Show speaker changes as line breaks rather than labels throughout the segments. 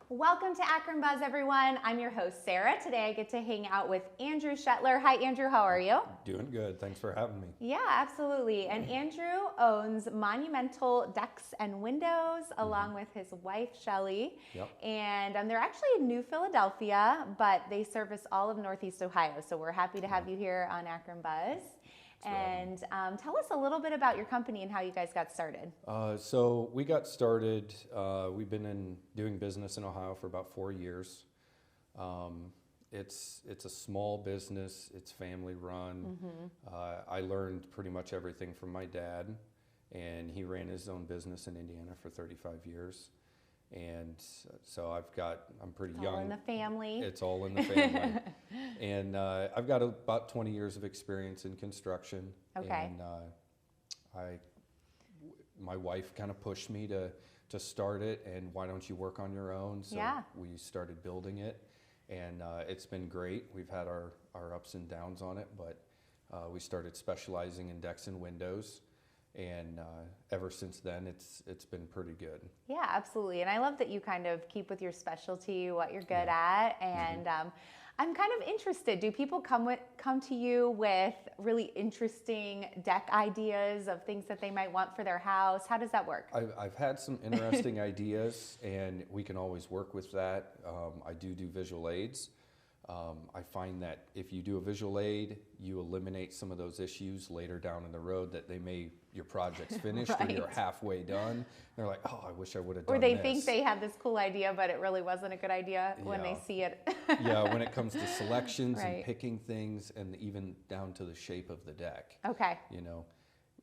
Welcome to Akron Buzz, everyone. I'm your host, Sarah. Today I get to hang out with Andrew Shetler. Hi, Andrew. How are you?
Doing good. Thanks for having me.
Yeah, absolutely. And Andrew owns Monumental Decks and Windows along with his wife, Shelly.
Yep.
And they're actually in New Philadelphia, but they service all of Northeast Ohio. So we're happy to have you here on Akron Buzz. And tell us a little bit about your company and how you guys got started.
So we got started, we've been doing business in Ohio for about 4 years. It's a small business, it's family run. I learned pretty much everything from my dad, and he ran his own business in Indiana for 35 years. And so I'm pretty young.
All in the family.
It's all in the family. And I've got about 20 years of experience in construction.
Okay.
And my wife kind of pushed me to start it, and why don't you work on your own? So we started building it, and it's been great. We've had our ups and downs on it, but we started specializing in decks and windows. And ever since then, it's been pretty good.
Yeah, absolutely. And I love that you kind of keep with your specialty, what you're good at. And I'm kind of interested. Do people come to you with really interesting deck ideas of things that they might want for their house? How does that work?
I've had some interesting ideas, and we can always work with that. I do visual aids. I find that if you do a visual aid, you eliminate some of those issues later down in the road that your project's finished or you're halfway done. They're like, oh, I wish I would have done this.
Or they think they had this cool idea, but it really wasn't a good idea when they see it.
Yeah, when it comes to selections and picking things, and even down to the shape of the deck.
Okay.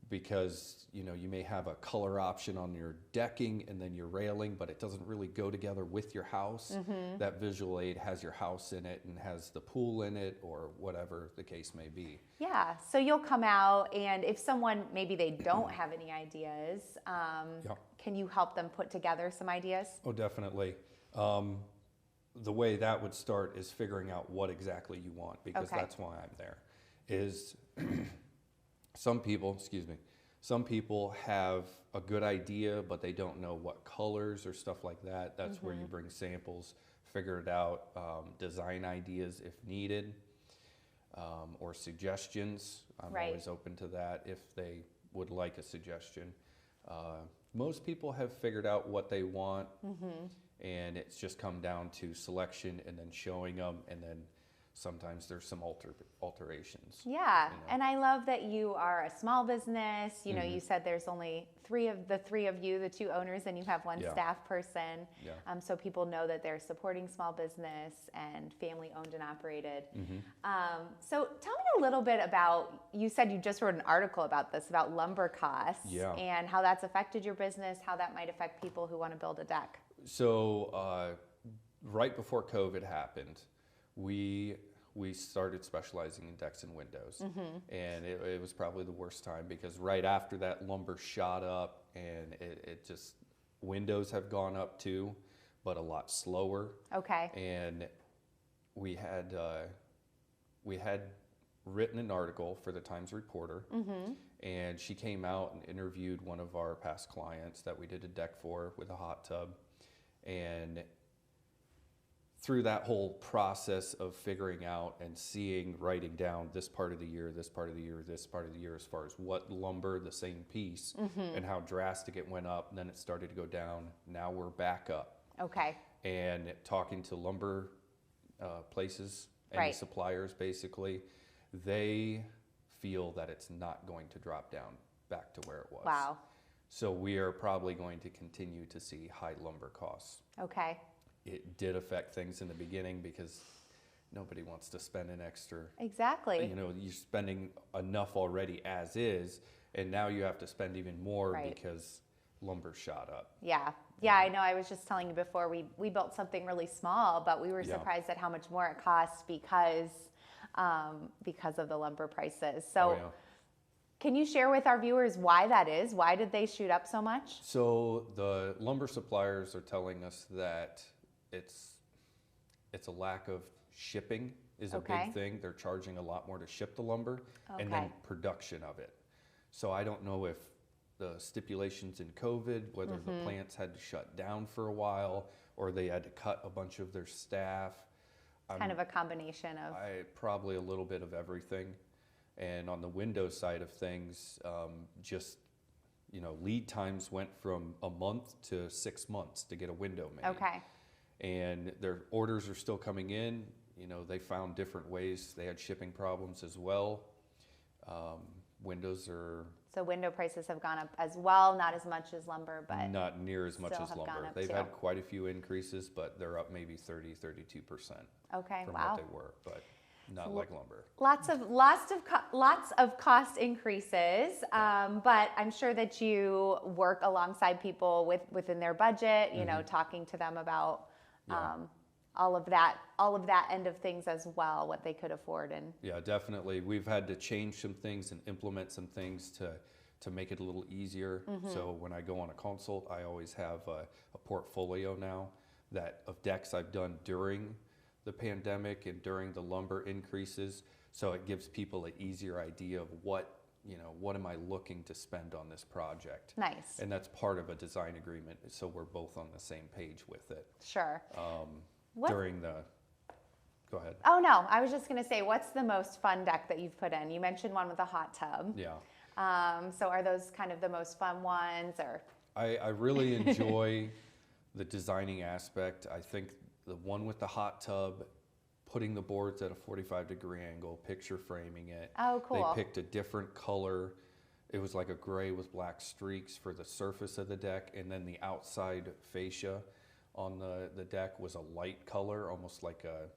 Because you may have a color option on your decking and then your railing, but it doesn't really go together with your house. That visual aid has your house in it and has the pool in it, or whatever the case may be.
Yeah, so you'll come out, and if someone, maybe they don't have any ideas, can you help them put together some ideas?
Oh, definitely. The way that would start is figuring out what exactly you want, because that's why I'm there. Some people have a good idea, but they don't know what colors or stuff like that. That's where you bring samples, figure it out, design ideas if needed, or suggestions. I'm always open to that if they would like a suggestion. Most people have figured out what they want, and it's just come down to selection and then showing them, and then sometimes there's some alterations.
Yeah, and I love that you are a small business. You said there's only three of you, the two owners, and you have one staff person. So people know that they're supporting small business and family owned and operated. So tell me a little bit about, you said you just wrote an article about this, about lumber costs and how that's affected your business, how that might affect people who want to build a deck.
So right before COVID happened, we started specializing in decks and windows, and it was probably the worst time, because right after that, lumber shot up, and it just, windows have gone up too, but a lot slower. Okay. And we had written an article for the Times Reporter, and she came out and interviewed one of our past clients that we did a deck for with a hot tub, and through that whole process of figuring out and writing down this part of the year, this part of the year, this part of the year, as far as what lumber, the same piece, and how drastic it went up, and then it started to go down. Now we're back up. Okay. And talking to lumber places, any suppliers basically, they feel that it's not going to drop down back to where it was. Wow. So we are probably going to continue to see high lumber costs. Okay. It did affect things in the beginning, because nobody wants to spend an extra. Exactly. You're spending enough already as is, and now you have to spend even more because lumber shot up. Yeah. Yeah, I know. I was just telling you before, we built something really small, but we were surprised at how much more it costs because of the lumber prices. So can you share with our viewers why that is? Why did they shoot up so much? So the lumber suppliers are telling us that it's a lack of shipping is a big thing. They're charging a lot more to ship the lumber, and then production of it. So I don't know if the stipulations in COVID, whether the plants had to shut down for a while, or they had to cut a bunch of their staff.
Kind of a combination of...
Probably a little bit of everything. And on the Windows side of things, just, you know, lead times went from a month to 6 months to get a window made.
Okay.
And their orders are still coming in. You know, they found different ways. They had shipping problems as well. Windows are...
So window prices have gone up as well, not as much as lumber, but...
Not near as much as lumber. They've
too.
had quite a few increases, but they're up maybe 30, 32%
okay,
from
wow.
what they were, but not like lumber.
Lots of cost increases, but I'm sure that you work alongside people within their budget, you know, talking to them about all of that end of things as well, what they could afford. And
yeah, definitely. We've had to change some things and implement some things to make it a little easier. So when I go on a consult, I always have a portfolio now of decks I've done during the pandemic and during the lumber increases. So it gives people an easier idea of what am I looking to spend on this project.
Nice.
And that's part of a design agreement, so we're both on the same page with it.
Sure.
Go ahead.
Oh no, I was just gonna say, what's the most fun deck that you've put in? You mentioned one with a hot tub.
Yeah.
So are those kind of the most fun ones, or?
I really enjoy the designing aspect. I think the one with the hot tub, putting the boards at a 45-degree angle, picture framing it.
Oh, cool.
They picked a different color. It was like a gray with black streaks for the surface of the deck, and then the outside fascia on the deck was a light color, almost like a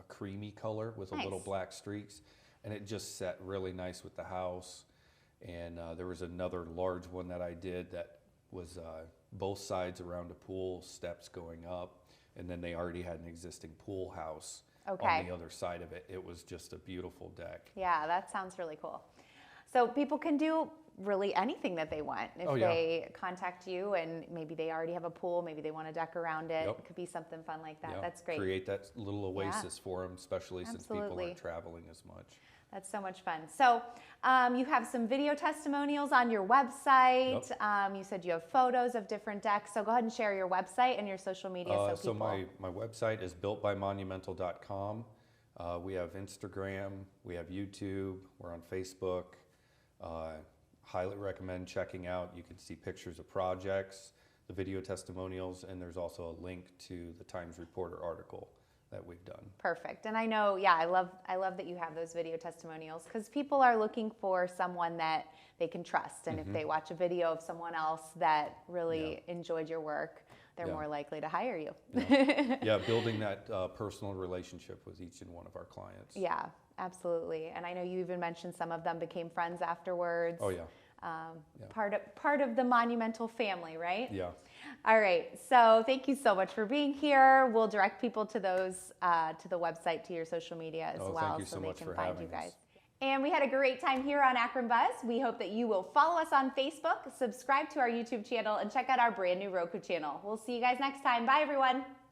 creamy color with a little black streaks, and it just set really nice with the house. And there was another large one that I did that was both sides around a pool, steps going up, and then they already had an existing pool house on the other side of it. It was just a beautiful deck.
Yeah, that sounds really cool. So people can do really anything that they want if they contact you, and maybe they already have a pool, maybe they want a deck around it. It could be something fun like that. That's great.
Create that little oasis for them, especially since people aren't traveling as much.
That's so much fun. So you have some video testimonials on your website. You said you have photos of different decks. So go ahead and share your website and your social media.
So my website is builtbymonumental.com. We have Instagram, we have YouTube, we're on Facebook. Highly recommend checking out. You can see pictures of projects, the video testimonials, and there's also a link to the Times Reporter article that we've done.
Perfect. And I know, I love that you have those video testimonials, because people are looking for someone that they can trust. And if they watch a video of someone else that really enjoyed your work, they're more likely to hire you.
Building that personal relationship with each and one of our clients. Yeah,
absolutely. And I know you even mentioned some of them became friends afterwards.
Oh, yeah.
Part of the Monumental family, right?
Yeah.
All right. So thank you so much for being here. We'll direct people to those to the website, to your social media as well,
thank you
so
so
they
much
can
for
find you
having
guys.
us.
And we had a great time here on Akron Buzz. We hope that you will follow us on Facebook, subscribe to our YouTube channel, and check out our brand new Roku channel. We'll see you guys next time. Bye, everyone.